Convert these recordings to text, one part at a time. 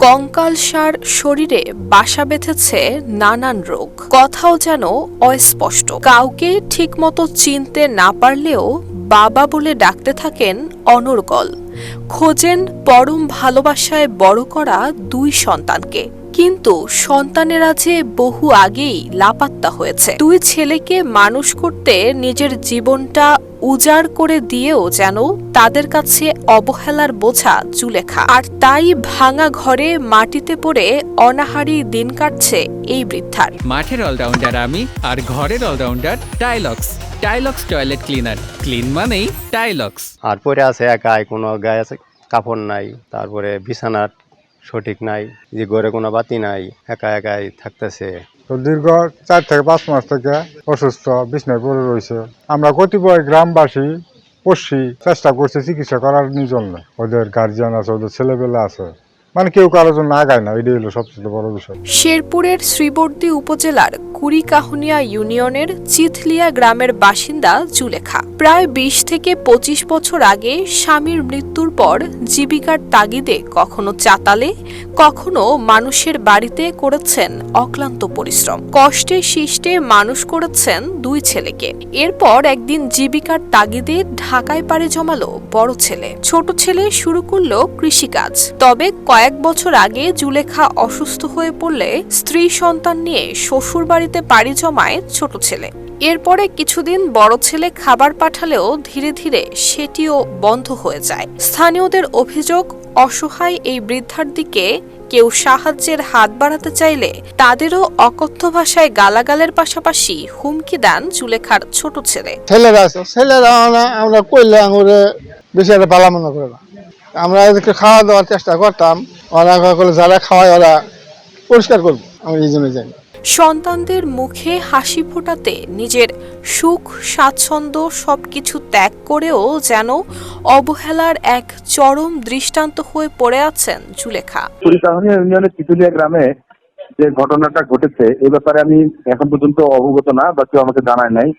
কঙ্কালসার শরীরে বাসা বেঁধেছে নানান রোগ, কথাও যেন অস্পষ্ট। কাউকে ঠিকমতো চিনতে না পারলেও বাবা বলে ডাকতে থাকেন অনর্গল। খোঁজেন পরম ভালোবাসায় বড় করা দুই সন্তানকে, কিন্তু সন্তানেরা যে বহু আগেই লাপাত্তা হয়েছে। দুই ছেলেকে মানুষ করতে নিজের জীবনটা উজাড় করে দিয়েও যেন তাদের কাছে অবহেলার বোঝা জুলেখা। আর তাই ভাঙা ঘরে মাটিতে পড়ে অনাহারী দিন কাটছে এই বৃদ্ধার। মাঠের অলরাউন্ডার আমি, আর ঘরের allrounder Tylox. Tylox toilet cleaner, clean মানেই টাইলক্স। আর পরে আছে একাই, কোনো গায়ে আছে কাপড় নাই, তারপরে বিছানার সঠিক নাই, যে ঘরে কোনো বাতি নাই, একা একাই থাকতেছে। তো দীর্ঘ 4 থেকে 5 মাস থেকে অসুস্থ বিছনায় পড়ে রয়েছে। আমরা কতিপয় গ্রামবাসী চেষ্টা করছি চিকিৎসা করার জন্য। ওদের গার্জিয়ান আছে, ওদের ছেলেপেলে আছে, মানে কেউ কারোর জন্য আগায় না। এটাই হলো সবচেয়ে বড় বিষয়। শেরপুরের শ্রীবর্দী উপজেলার কুড়িকাহুনিয়া ইউনিয়নের চিথলিয়া গ্রামের বাসিন্দা জুলেখা। প্রায় 20 থেকে 25 বছর আগে স্বামীর মৃত্যুর পর জীবিকার তাগিদে কখনো চাতালে, কখনো মানুষের বাড়িতে করেছেন অক্লান্ত পরিশ্রম। কষ্টে শিষ্টে মানুষ করেছেন দুই ছেলেকে। এরপর একদিন জীবিকার তাগিদে ঢাকায় পাড়ি জমালো বড় ছেলে। ছোট ছেলে শুরু করলো কৃষিকাজ। তবে কয়েক বছর আগে জুলেখা অসুস্থ হয়ে পড়লে স্ত্রী সন্তান নিয়ে শ্বশুর বাড়িতে পাড়ি জমায় ছোট ছেলে। এরপরে কিছুদিন বড় ছেলে খাবার পাঠালেও ধীরে ধীরে সেটিও বন্ধ হয়ে যায়। স্থানীয়দের অভিযোগ, অসহায় এই বৃদ্ধার দিকে কেউ সাহায্যের হাত বাড়াতে চাইলে তাদেরও অকথ্য ভাষায় গালাগালের পাশাপাশি হুমকি দেন জুলেখার ছোট ছেলে। ছেলেরা আমরা কইলে আঙুরে বেশি একটা পালা মনে করে না। আমরা এদেরকে খাওয়া দাওয়ার চেষ্টা করতাম, ওরা যারা খাওয়ায় ওরা পরিষ্কার করবো, আমরা এই জন্য জানি। সন্তানদের মুখে হাসি ফোটাতে নিজের সুখ স্বাচ্ছন্দ্য সবকিছু ত্যাগ করেও যেন অবহেলার এক চরম দৃষ্টান্ত হয়ে পড়ে আছেন জুলেখা। কুড়িকাহুনিয়া ইউনিয়নের চিতুলিয়া গ্রামে যে ঘটনাটা ঘটেছে এ ব্যাপারে আমি এখন পর্যন্ত অবগত না, বা কেউ আমাকে জানায় নাই।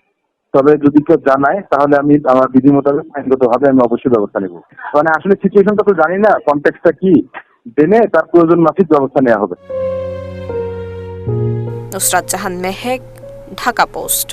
তবে যদি কেউ জানায় তাহলে আমি আমার বিধি মোতাবেক আইনগতভাবে আমি অবশ্যই ব্যবস্থা নেব। মানে আসলে সিচুয়েশনটা তো জানি না, কনটেক্সটটা কি, জেনে তার প্রয়োজন মাফিক ব্যবস্থা নেওয়া হবে। নুসরাত জাহান মেহেক, ঢাকা পোস্ট।